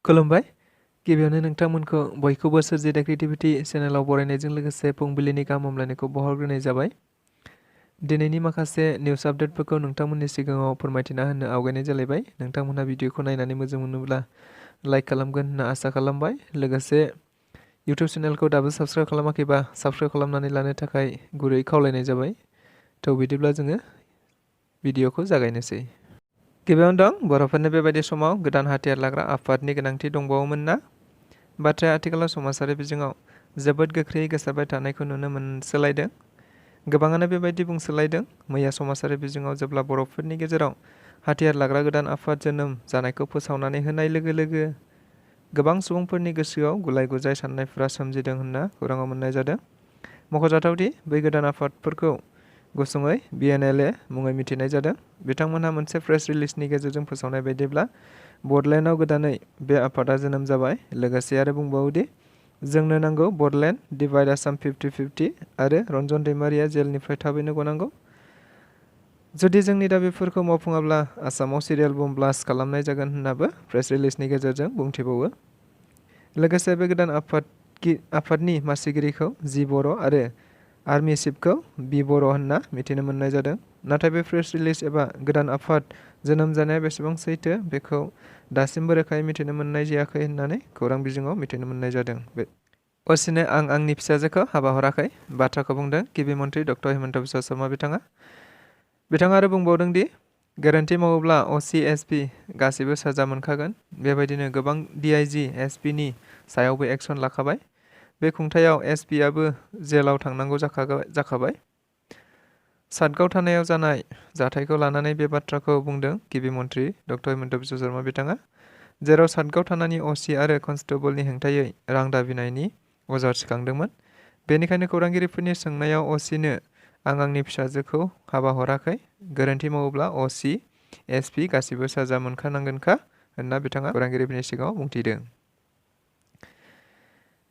खुलुमबाय। गिबियावनो नोंथांमोनखौ बयखौबो सोरजिदा क्रिएटिभिटी चेनेलाव बरायनायजों लोगोसे फुंबिलिनि गाहाम हामलायनायखौ बावहरग्रोनाय जाबाय। दिनैनि माखासे निउस आपडेटफोरखौ नोंथांमोननि सिगाङाव फोरमायथिना होनो आवगायनाय जालायबाय। नोंथांमोनहा भिडिअखौ नायनानै मोजां मोनोब्ला लाइक खालामगोन होनना आसा खालामबाय। लोगोसे इउटिउब चेनेलखौ दाबो साबस्क्राइब खालामाखैबा साबस्क्राइब खालामनानै लानो थाखाय गुरै खावलायनाय जाबाय। थ' बिदिब्ला जोङो भिडिअखौ जागायनोसै। गिबियावनो दं बर'फोरनो बेबायदि समाव गोदान हाथियार लाग्रा आफादनि गोनांथि दंबावोमोन ना? बाथ्राया आथिखालाव समाजारि बिजोङाव जोबोद गोख्रैयै गोसारबाय थानायखौ नुनो मोनसोलायदों। गोबाङानो बेबायदि बुंसोलायदों। मैया समाजारि बिजोङाव जेब्ला बर'फोरनि गेजेराव हाथियार लाग्रा गोदान आफाद जोनोम जानायखौ फोसावनानै होनाय लोगो लोगो गोबां सुबुंफोरनि गोसोआव गुलाय गुजाय साननायफोरा सोमजिदों होनना खौराङाव मोननाय जादों। मख'जाथावदि बै गोदान आफादफोरखौ गुसुङै BNLA मुङै मिथिनाय जादों। बिथांमोनहा मोनसे प्रेस रिलिजनि गेजेरजों फोसावनाय बायदिब्ला बड'लेण्डआव गोदानै बे आफादा जोनोम जाबाय। लोगोसे आरो बुंबावोदि जोंनो नांगौ बड'लेण्ड डिभाइड आसाम 50-50 आरो रन्जन दैमारिया जेलनिफ्राय थाबैनो गनांगौ। जुदि जोंनि दाबिफोरखौ मावफुङाब्ला आसामाव सिरियाल बम ब्लास्ट खालामनाय जागोन होननाबो प्रेस रिलिजनि गेजेरजों बुंथिबावो। लोगोसे बे गोदान आफादनि मासिगिरिखौ जि बर' आरो आर्मि चिफखौ बि बर' होनना मिथिनो मोननाय जादों। नाथाय बे प्रेस रिलिज एबा गोदान आफाद जोनोम जानाया बेसेबां सैथो बेखौ दासिमबो रोखायै मिथिनो मोननाय जायाखै होननानै खौरां बिजोङाव मिथिनो मोननाय जादों। असिनो आं आंनि फिसाजोखौ हाबा हराखै बाथ्राखौ बुंदों गिबि मन्थ्रि डक्टर हिमन्त बिश्व शर्मा बिथाङा आरो बुंबावदों दि गोरोन्थि मावोब्ला असि एसपि गासिबो साजा मोनखागोन। बेबायदिनो गोबां DIG SPनि सायावबो एक्सन लाखाबाय। बे खुंथायाव SPआबो जेलाव थांनांगौ जाखाबाय। सातगाव थानायाव जानाय जाथायखौ लानानै बे बाथ्राखौ बुंदों गिबि मन्थ्रि डक्टर हिमन्त बिश्व शर्मा बिथाङा, जेराव सातगाव थानानि असि आरो कनस्टेबलनि हेंथायै रां दाबिनायनि अजद सिखांदोंमोन। बेनिखायनो खौरांगिरिफोरनि सोंनायाव असिनो आं आंनि फिसाजोखौ हाबा हराखै, गोरोन्थि मावोब्ला असि एसपि गासिबो साजा मोनखानांगोनखा होनना बिथाङा खौरांगिरिफोरनि सिगाङाव बुंथिदों।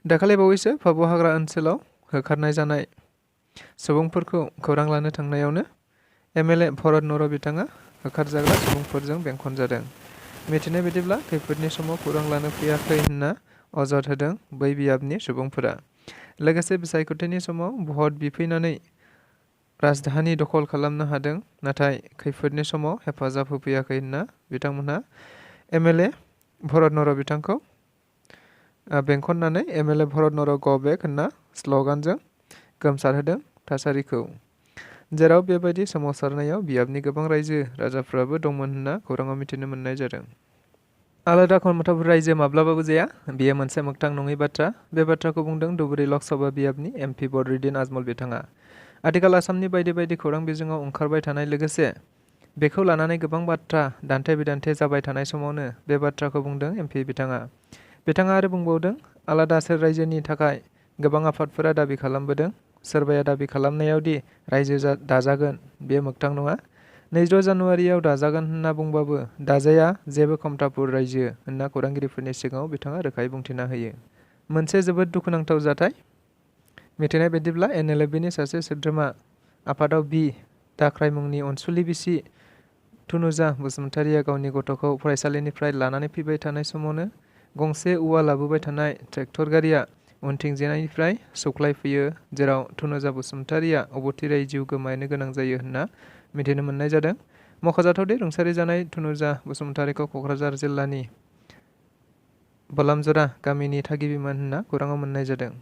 दाखालि बावैसो फाबु हाग्रा ओनसोलाव होखारनाय जानाय सुबुंफोरखौ खौरां लानो थांनायावनो MLA भरत नर' बिथाङा होखारजाग्रा सुबुंफोरजों बेंखनजादों। मिथिनाय बायदिब्ला खैफोदनि समाव खौरां लानो फैयाखै होनना अजद होदों बै बियाबनि सुबुंफोरा। लोगोसे बिसायख'थिनि समाव भट बिफैनानै राजधानी दखल खालामनो हादों, नाथाय खैफोदनि समाव हेफाजाब होफैयाखै होनना बिथांमोनहा MLA भरत नर' बिथांखौ बेंखननानै MLA भरत नर' गो बेक होनना स्ल'गानजों गोमसारहोदों थासारिखौ। जेराव बेबायदि सोमावसारनायाव बियाबनि गोबां रायजो राजाफ्राबो दंमोन होनना खौराङाव मिथिनो मोननाय जादों। आलादा खनमथाफोर रायजो माब्लाबाबो जाया, बेयो मोनसे मोगथां नङै बाथ्रा। बे बाथ्राखौ बुंदों धुबुरी लक सभा बियाबनि MP बदरुद्दिन आजमल बिथाङा। आथिखाल आसामनि बायदि बायदि खौरां बिजोङाव ओंखारबाय थानाय लोगोसे बेखौ लानानै गोबां बाथ्रा दान्थे बिदान्थे जाबाय थानाय समावनो बे बाथ्राखौ बुंदों MP बिथाङा आरो बुंबावदों आलादा रायजोनि थाखाय गोबां आफादफोरा दाबि खालामबोदों। सोरबाया दाबि खालामनायाव दि रायजो दाजागोन बेयो मोगथां नङा। 2 जानुवारियाव दाजागोन होनना बुंबाबो दाजाया जेबो खमथापुर रायजो होनना खौरांगिरिफोरनि सिगाङाव बिथाङा रोखायै बुंथिना होयो। मोनसे जोबोद दुखुनांथाव जाथाय। मिथिनाय बायदिब्ला NLFनि सासे सोद्रोमा आफादाव बि दाख्राय मुंनि अनसुलि बिसि थुनुजा बसुमतारिया गावनि गथ'खौ फरायसालिनिफ्राय लानानै फैबाय थानाय समावनो गंसे औवा लाबोबाय थानाय ट्रेक्टर गारिया उनथिंजायनिफ्राय सौख्लायफैयो, जेराव थुनुजा बसुमतारिया अबथिरायै जिउ गोमानो गोनां जायो होनना मिथिनो मोननाय जादों। मख'जाथावदि रुंसारि जानाय थुनुजा बसुमतारिखौ क'क्राझार जिल्लानि बलामजरा गामिनि थागिबिमोन होनना खौराङाव मोननाय जादों।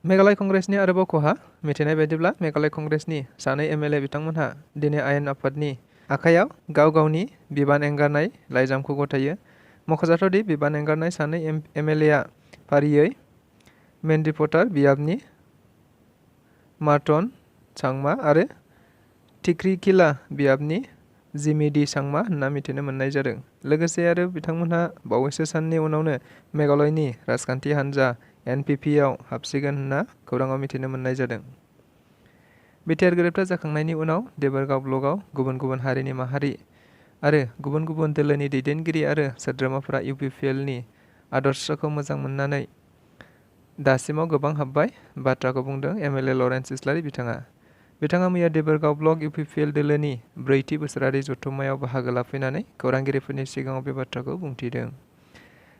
मेघालय कंग्रेसनि आरोबाव खहा। मिथिनाय बायदिब्ला मेघालय कंग्रेसनि सानै MLA बिथांमोनहा दिनै आयेन आफादनि आखायाव गाव गावनि बिबान एंगारनाय लाइजामखौ गथायो। मख'जाथावदि बिबान एंगारनाय सानै MLAआ फारियै मेन्दिपथार बियाबनि मार्टन सांमा आरो थिख्रिखिला बियाबनि जिमी डी सांमा होनना मिथिनो मोननाय जादों। लोगोसे आरो बिथांमोनहा बावैसो साननि उनावनो मेघालयनि राजखान्थि हान्जा NPPआव हाबसिगोन होनना खौराङाव मिथिनो मोननाय जादों। बिटिआर गोरोबथा जाखांनायनि उनाव देबोरगाव ब्लकआव गुबुन गुबुन हारिनि माहारि आरो गुबुन गुबुन दोलोनि दैदेनगिरि आरो सोद्रोमाफोरा UPPLनि आदर्शखौ मोजां मोननानै दासिमाव गोबां हाबबाय बाथ्राखौ बुंदों MLA लरेन्स इस्लारि बिथाङा मैया देबोरगाव ब्लक UPPL दोलोनि 4थि बोसोरारि जथुम्मायाव बाहागो लाफैनानै खौरांगिरिफोरनि सिगाङाव बे बाथ्राखौ बुंथिदों।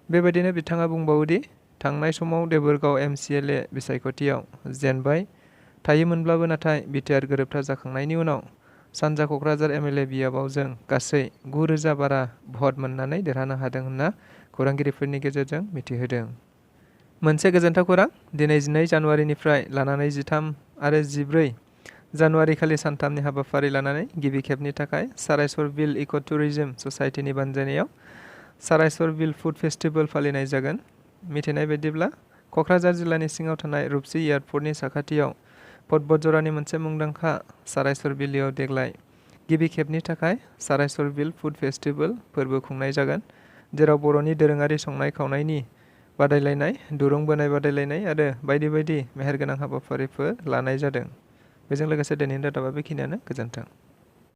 बेबायदिनो बिथाङा बुंबावोदि थांनाय समाव देबोरगाव MCLA बिसायख'थियाव जेनबाय थायोमोनब्लाबो नाथाय बिटिआर गोरोबथा जाखांनायनि उनाव सानजा क'क्राझार MLA बियाबावजों गासै 9,000 बारा भट मोननानै देरहानो हादों होनना खौरांगिरिफोरनि गेजेरजों मिथिहोदों। मोनसे गोजोनथाव खौरां, दिनै 12 जानुवारिनिफ्राय लानानै 13 आरो 14 जानुवारि खालि सानथामनि हाबाफारि लानानै गिबि खेबनि थाखाय सारायसर बिल इक' टुरिज्म ससाइटिनि बानजायनायाव सारायसर बिल फुड फेस्टिभेल फालिनाय जागोन। मिथिनाय बायदिब्ला क'क्राझार जिल्लानि सिङाव थानाय रुपसि एयारपर्टनि साखाथियाव पद्मजरानि मोनसे मुंदांखा सारायसर बिलोआव देग्लाय गिबि खेबनि थाखाय सारायसर बिल फुड फेस्टिभेल फोरबो खुंनाय जागोन, जेराव बर'नि दोरोङारि संनाय खावनायनि बादायलायनाय, दुरुं बोनाय बादायलायनाय आरो बायदि बायदि मेहेरगोनां हाबाफारिफोर लानाय जादों। बेजों लोगोसे दिनैनि रादाबा बेखिनियानो। गोजोन्थों।